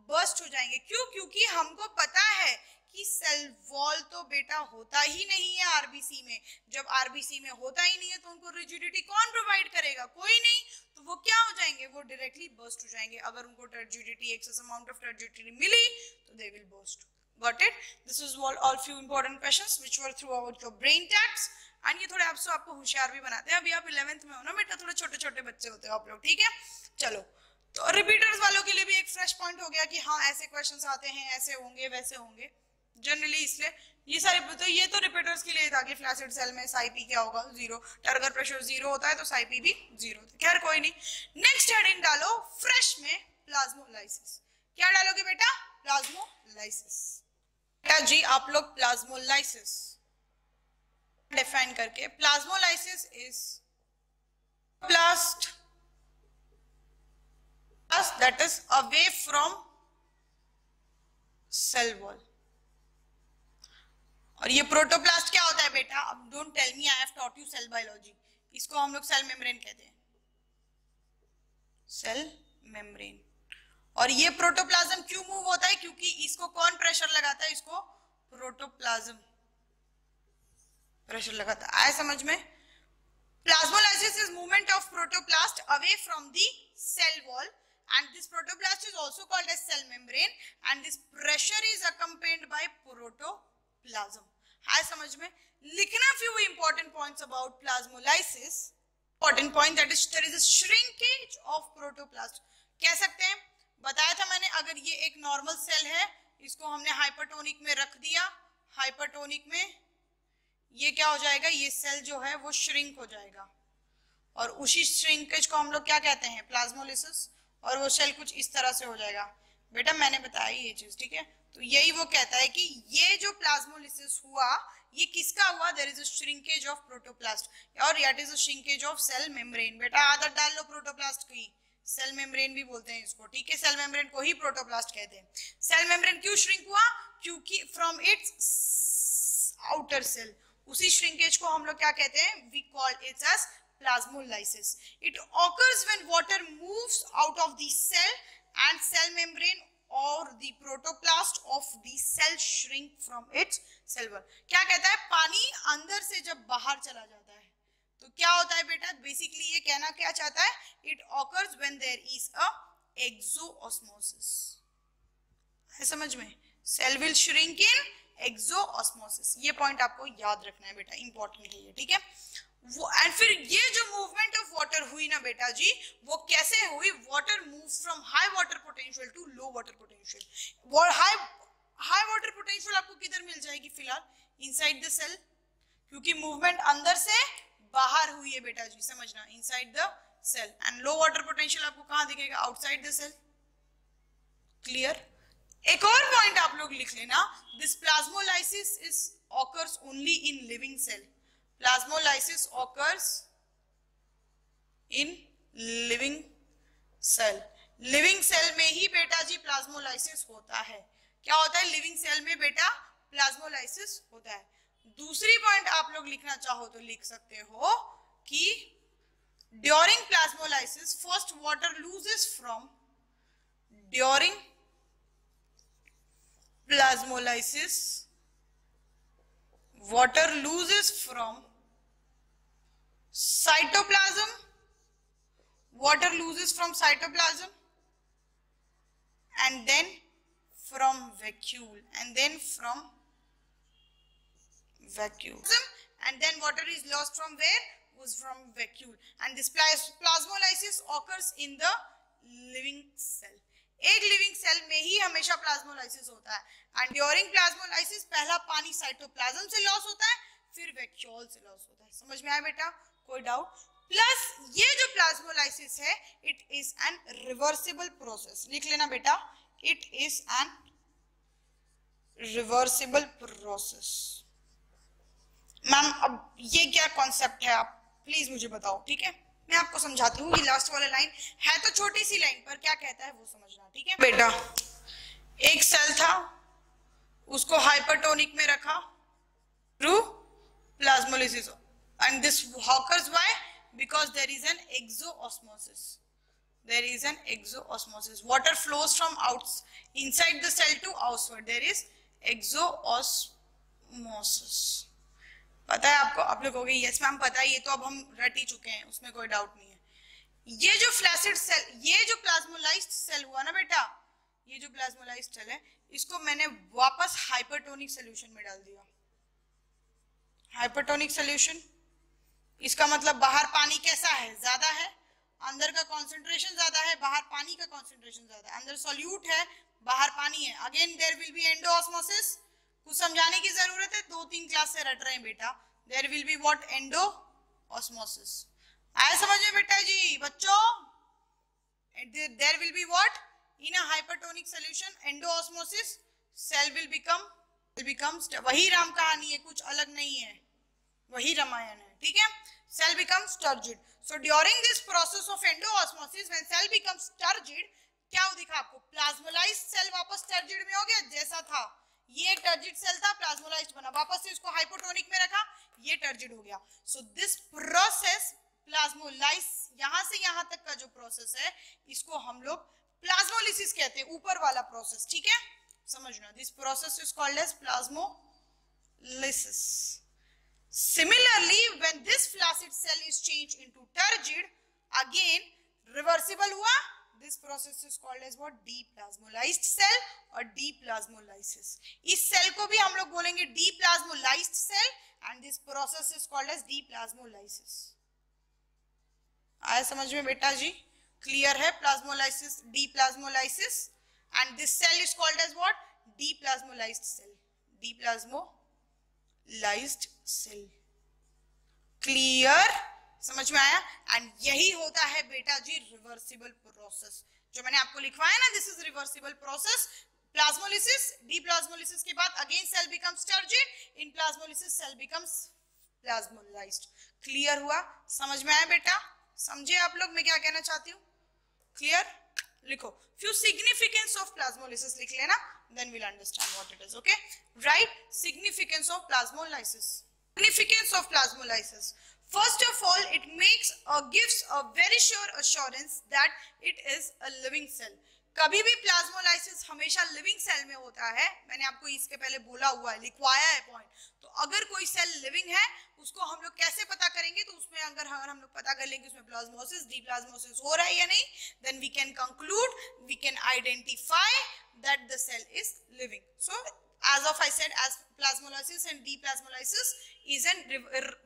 बर्स्ट हो जाएंगे. क्यों? क्योंकि हमको पता है कि सेल वॉल तो बेटा होता ही नहीं है आरबीसी में. जब आरबीसी में होता ही नहीं है तो उनको रिजिडिटी कौन प्रोवाइड करेगा? कोई नहीं. तो वो क्या हो जाएंगे? वो डायरेक्टली बर्स्ट हो जाएंगे. अगर उनको turgidity, excess amount of turgidity मिली तो they will burst. Got it? This is all few important questions which were throughout your brain tax. एंड ये थोड़े आपको होशियार भी बनाते हैं. अभी आप 11th में हो ना बेटा, थोड़े छोटे छोटे बच्चे होते हो आप लोग, ठीक है? चलो, तो रिपीटर्स वालों के लिए भी एक फ्रेश पॉइंट हो गया कि हाँ ऐसे क्वेश्चंस आते हैं, ऐसे होंगे, वैसे होंगे जनरली. इसलिए ये सारे तो ये तो रिपीटर्स के लिए था कि फ्लैसिड सेल में साइपी क्या होगा? 0. टर्गर प्रेशर 0 होता है तो साइपी भी 0 होता है. खैर कोई नहीं. नेक्स्ट हेडिंग डालो फ्रेश में प्लाज्मोलाइसिस. क्या डालोगे बेटा? प्लाज्मोलाइसिस. बेटा जी आप लोग प्लाज्मोलाइसिस डिफाइन करके, plasmolysis is प्लास्ट that is away from cell wall. और ये प्रोटोप्लास्ट क्या होता है बेटा? अब don't tell me, I have taught you cell biology. इसको हम लोग सेल मेम्ब्रेन कहते हैं. Cell membrane. और ये प्रोटोप्लाज्म क्यों मूव होता है? क्योंकि इसको कौन प्रेशर लगाता है? इसको प्रोटोप्लाज्म प्रेशर लगाता है. आया समझ में? Plasmolysis is movement of protoplast away from the cell wall, and this protoplast is also called as cell membrane, and this pressure is accompanied by protoplasm. है समझ में? लिखना few important points about plasmolysis. Important point that is there is a shrinkage of protoplast. कह सकते हैं, बताया था मैंने, अगर ये एक नॉर्मल सेल है, इसको हमने हाइपरटोनिक में रख दिया. हाइपरटोनिक में ये क्या हो जाएगा? ये सेल जो है वो श्रिंक हो जाएगा, और उसी श्रिंकेज को हम लोग क्या कहते हैं? प्लाज्मोलिसिस. और वो सेल कुछ इस तरह से हो जाएगा. बेटा मैंने बताया ये चीज, ठीक है? तो यही वो कहता है कि ये जो प्लाज्मोलिसिस हुआ ये किसका हुआ? There is a shrinkage of protoplast, और it is a shrinkage of cell membrane. बेटा आदत डाल लो प्रोटोप्लास्ट की. सेल मेम्ब्रेन भी बोलते हैं इसको, ठीक है? सेल मेम्ब्रेन को ही प्रोटोप्लास्ट कहते हैं. सेल मेम्ब्रेन क्यों श्रिंक हुआ? क्योंकि फ्रॉम इट्स आउटर सेल, उसी श्रिंकेज को हम लोग क्या कहते हैं? We call it as plasmolysis. It occurs when water moves out of the cell and cell membrane or the protoplast of the cell shrink from its cell wall. क्या कहता है? पानी अंदर से जब बाहर चला जाता है तो क्या होता है बेटा? बेसिकली ये कहना क्या चाहता है? It occurs when there is a exoosmosis. है समझ में? Cell will shrink in exoosmosis. ये पॉइंट आपको याद रखना है बेटा, इंपॉर्टेंट है ये, ठीक है? एंड फिर ये जो मूवमेंट ऑफ वाटर हुई ना बेटा जी, वो कैसे हुई? Water move from high water potential to low water potential. High water potential आपको किधर मिल जाएगी फिलहाल? इनसाइड द सेल, क्योंकि मूवमेंट अंदर से बाहर हुई है बेटा जी, समझना, inside the cell. And low water potential आपको कहां दिखेगा? Outside the cell. क्लियर? एक और पॉइंट आप लोग लिख लेना, this plasmolysis is occurs only in living cell. Plasmolysis occurs in living cell. Living cell में ही बेटा जी प्लाज्मोलाइसिस होता है. क्या होता है? लिविंग सेल में बेटा प्लाज्मोलाइसिस होता है. दूसरी पॉइंट आप लोग लिखना चाहो तो लिख सकते हो कि during plasmolysis first water loses from, during plasmolysis water loses from cytoplasm, water loses from cytoplasm, and then from vacuole, and then from vacuole. And then water is lost from where? Was from vacuole. And this plasmolysis occurs in the living cell. एक living cell में ही हमेशा plasmolysis होता है. And during plasmolysis पहला पानी cytoplasm से loss होता है, फिर वैक्यूल से लॉस होता है. समझ में आया बेटा? कोई डाउट? प्लस ये जो प्लाज्मोलाइसिस है, it is an reversible process. लिख लेना बेटा, it is an reversible process. Ma'am अब ये क्या कॉन्सेप्ट है, आप प्लीज मुझे बताओ. ठीक है, मैं आपको समझाती हूँ. ये लास्ट वाला लाइन है तो छोटी सी लाइन, पर क्या कहता है वो समझना. ठीक है बेटा, एक सेल था, उसको हाइपरटोनिक में रखा through plasmolysis. And this occurs why? Because there is an exoosmosis. There is an exoosmosis. Water flows from inside the cell to outside. There is exoosmosis. पता है आपको? आप लोग कहोगे यस मैम पता है, ये तो अब हम रट ही चुके हैं, उसमें कोई डाउट नहीं है. ये जो फ्लैसिड सेल, ये जो प्लाज्मोलाइज्ड सेल हुआ ना बेटा, ये जो प्लाज्मोलाइज्ड सेल है, इसको मैंने वापस हाइपरटोनिक सॉल्यूशन में डाल दिया. हाइपरटोनिक सॉल्यूशन, इसका मतलब बाहर पानी कैसा है? ज्यादा है. अंदर का कंसंट्रेशन ज्यादा है, बाहर पानी का कंसंट्रेशन ज्यादा है. अंदर सॉल्यूट है, बाहर पानी है. Again there will be endosmosis. कुछ समझाने की जरूरत है? 2-3 क्लास से रट रहे हैं बेटा. There will be what? Endosmosis. आया समझ में बेटा जी बच्चों? There will be what? In a hypertonic solution endosmosis, cell will become वही राम कहानी है, कुछ अलग नहीं है, वही रामायण है. ठीक है, cell becomes turgid. So during this process of endosmosis when cell becomes turgid, क्या दिखा आपको? प्लाज्मोलाइज्ड सेल वापस टर्जिड में हो गया जैसा था. ये टर्जिड सेल था, प्लाज्मोलाइज्ड बना, वापस से इसको हाइपोटोनिक में रखा, ये टर्जिड हो गया. सो दिस प्रोसेस प्लाज्मोलाइज, यहां से यहां तक का जो प्रोसेस है, इसको हम लोग प्लाज्मोलिसिस कहते हैं, ऊपर वाला प्रोसेस. ठीक है, समझना. This process is called as plasmolysis. Similarly, when this flaccid cell is changed into turgid, again reversible हुआ. This process is called as what? Deplasmolized cell or deplasmolysis. इस सेल को भी हम लोग बोलेंगे deplasmolized cell, and this process is called as deplasmolysis. आया समझ में बेटा जी? क्लियर है? Plasmolysis, deplasmolysis, and this cell is called as what? Deplasmolized cell. Deplasmolized cell. Clear? समझ में आया? एंड यही होता है बेटा जी रिवर्सिबल प्रोसेस, जो मैंने आपको लिखवाया ना. This is reversible process. Plasmolysis, deplasmolysis के बाद again cell becomes turgid. In plasmolysis cell becomes plasmolysed. Clear हुआ? समझ में आया बेटा? समझे आप लोग मैं क्या कहना चाहती हूँ? क्लियर? लिखो few significance of plasmolysis, लिख लेना, then we'll understand what it is. Okay, right? Significance of plasmolysis. Significance of plasmolysis. First of all, it gives a very sure assurance that it is a living cell. कभी भी plasmolysis हमेशा living cell में होता है. मैंने आपको इसके पहले बोला हुआ है, लिखवाया है पॉइंट. तो अगर कोई सेल लिविंग है, उसको हम लोग कैसे पता करेंगे? तो उसमें अगर हम लोग पता कर लेंगे उसमें प्लाज्मोसिस, डीप्लाज्मोसिस हो रहा है या नहीं, then we can conclude, we can identify that the cell is living. So as of I said, as plasmolysis and deplasmolysis is a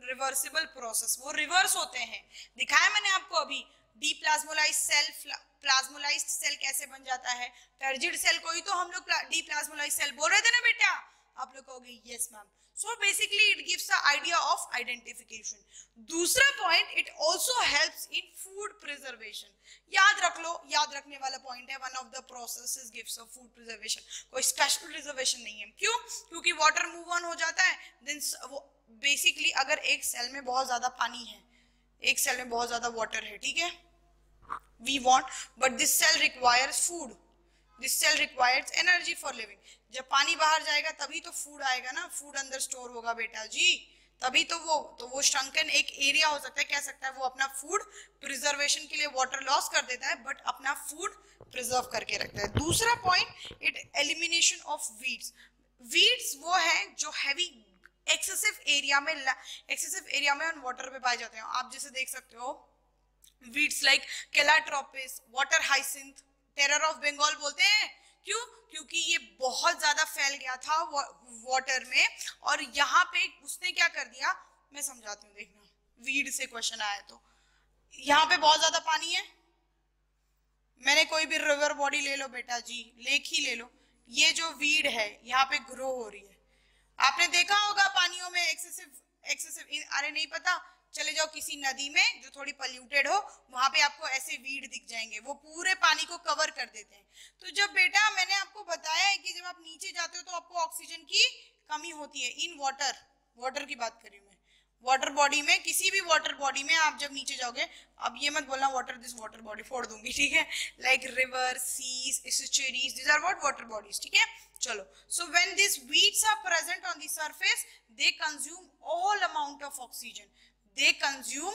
reversible process. वो रिवर्स होते हैं. दिखाया मैंने आपको अभी. डीप्लाज्मोलाइज्ड सेल, प्लाज्मोलाइज्ड सेल कैसे बन जाता है? टर्जिड सेल को ही तो हम लोग डीप्लाज्मोलाइज्ड सेल बोल रहे थे ना बेटा. आप लोग कहोगे yes ma'am. So basically it gives the idea of identification. दूसरा point, it also helps in food preservation. याद रख लो, याद रखने वाला पॉइंट है. One of the processes gives a food preservation. कोई स्पेशल प्रिजर्वेशन नहीं है. क्यों? क्योंकि वाटर मूव ऑन हो जाता है. देन बेसिकली अगर एक सेल में बहुत ज्यादा पानी है, एक सेल में बहुत ज्यादा वाटर है, ठीक है, we want, but this cell requires food. This cell requires energy for living. जब पानी बाहर जाएगा तभी तो फूड आएगा ना. फूड अंदर स्टोर होगा बेटा जी, तभी तो वो श्रंकन एक एरिया हो सकता है, कह सकता है वो अपना फूड प्रिजर्वेशन के लिए वाटर लॉस कर देता है, बट अपना फूड प्रिजर्व करके रखता है. दूसरा point, it elimination of weeds. Weeds वो है जो हैवी एक्सेसिव एरिया में ऑन वाटर पे पाए जाते हैं. आप जैसे देख सकते हो weeds like calotropis, water hyacinth, terror of Bengal बोलते हैं, क्यों? क्योंकि ये बहुत ज्यादा फैल गया था वाटर में, और यहाँ पे उसने क्या कर दिया, मैं समझाती हूँ, देखना वीड से क्वेश्चन आया तो यहाँ पे बहुत ज्यादा पानी है, मैंने कोई भी रिवर बॉडी ले लो बेटा जी, लेक ही ले लो, ये जो वीड है यहाँ पे ग्रो हो रही है। आपने देखा होगा पानियों में एक्सेसिव अरे नहीं पता, चले जाओ किसी नदी में जो थोड़ी पोल्यूटेड हो, वहां पे आपको ऐसे वीड दिख जाएंगे, वो पूरे पानी को कवर कर देते हैं। तो जब बेटा मैंने आपको बताया है कि जब आप नीचे जाते हो तो आपको ऑक्सीजन की कमी होती है इन वाटर की बात कर रही हूँ मैं, वाटर बॉडी में, किसी भी वाटर बॉडी में आप जब नीचे जाओगे, अब ये मत बोलना दिस वाटर बॉडी फोड़ दूंगी, ठीक है, like river, seas, estuaries, this are what water bodies, ठीक है। चलो, so when this weeds are present on the surface, they consume all amount of oxygen, they consume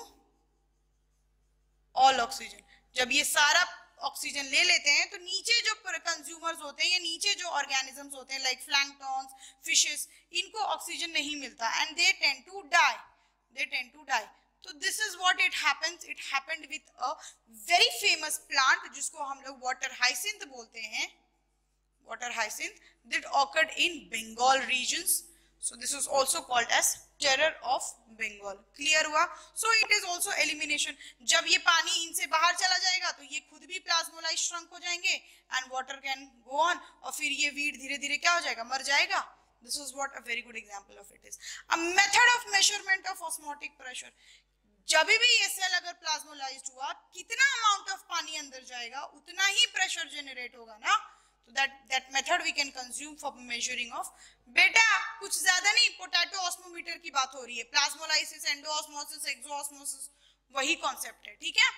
all oxygen. जब ये सारा ऑक्सीजन ले लेते हैं तो नीचे जो कंज्यूमर्स होते हैं या नीचे जो ऑर्गेनिजम्स होते हैं लाइक प्लैंक्टन्स, फिशेस, इनको ऑक्सीजन नहीं मिलता and they tend to die, तो this is what it happens, it happened with a very famous plant जिसको हम लोग वाटर हाइसिंथ बोलते हैं, water hyacinth that occurred in Bengal regions. So this is also called as terror of Bengal. Clear हुआ? So it is also elimination. जब ये पानी इनसे बाहर चला जाएगा तो ये खुद भी plasmolized shrunk हो जाएंगे and water can go on, और फिर ये weed धीरे धीरे क्या हो जाएगा, मर जाएगा. This is what a very good example of it is. A method of measurement of osmotic pressure. जब भी ये सेल अगर प्लाज्मोलाइज्ड हुआ, कितना अमाउंट ऑफ पानी अंदर जाएगा उतना ही प्रेशर जनरेट होगा ना. So that method we can consume for measuring of. बेटा कुछ ज्यादा नहीं, पोटैटो ऑस्मोमीटर की बात हो रही है, प्लाज्मोलाइसिस, एंडोऑस्मोसिस, एक्सोऑस्मोसिस, वही कॉन्सेप्ट है, ठीक है.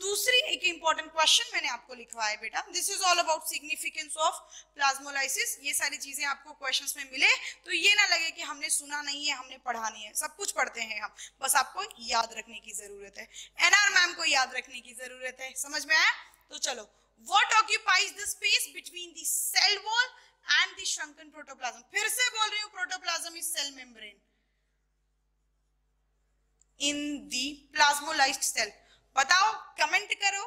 दूसरी एक इंपॉर्टेंट क्वेश्चन मैंने आपको लिखवाया बेटा, this is all about significance of plasmolysis. ये सारी चीजें आपको क्वेश्चंस में मिले तो ये ना लगे कि हमने सुना नहीं है, हमने पढ़ा नहीं है, सब कुछ पढ़ते हैं हम, बस आपको याद रखने की जरूरत है, एनआर मैम को याद रखने की जरूरत है. समझ में आया? तो चलो, what occupies the space between the cell wall and the shrunken protoplasm. फिर से बोल रही हूँ, protoplasm is cell membrane in the plasmolized cell. बताओ, कमेंट करो,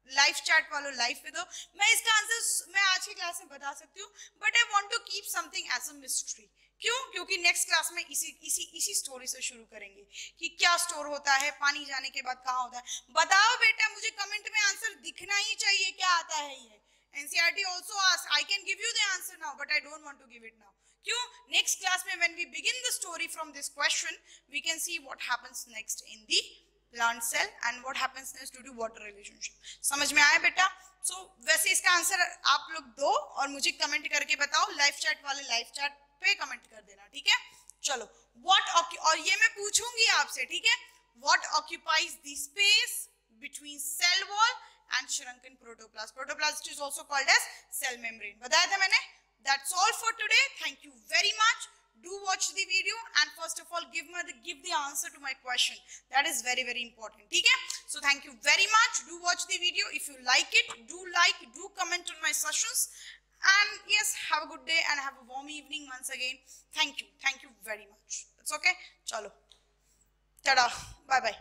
लाइव चैट वालों लाइव पे दो. मैं इसका आंसर मैं आज की क्लास में बता सकती हूँ, but I want to keep something as a mystery. क्यों? क्योंकि नेक्स्ट क्लास में इसी स्टोरी से शुरू करेंगे कि क्या स्टोर होता है, पानी जाने के बाद कहाँ होता है. बताओ बेटा, मुझे कमेंट में आंसर दिखना ही चाहिए क्या आता है ये. NCERT also asked, I can give you the answer now but I don't want to give it now. क्यों? नेक्स्ट क्लास में when we begin the story from this question we can see what happens next in the plant cell and what happens next due to water relationship. समझ में आया बेटा? सो वैसे इसका answer आप लोग दो और मुझे कमेंट करके बताओ, लाइव चैट वाले लाइव चैट पे कमेंट कर देना, ठीक है. चलो, और ये मैं पूछूंगी आपसे, ठीक है, what occupies the space between cell wall and shrunken protoplasm. Protoplasm is also called as cell membrane. बताया था मैंने. That's all for today. Thank you very much. Do watch the video and first of all give the answer to my question. That is very very important. ठीक है? So thank you very much. Do watch the video. If you like it, do comment on my sessions. And yes, have a good day and have a warm evening once again. Thank you very much. It's okay. Chalo, tada, bye bye.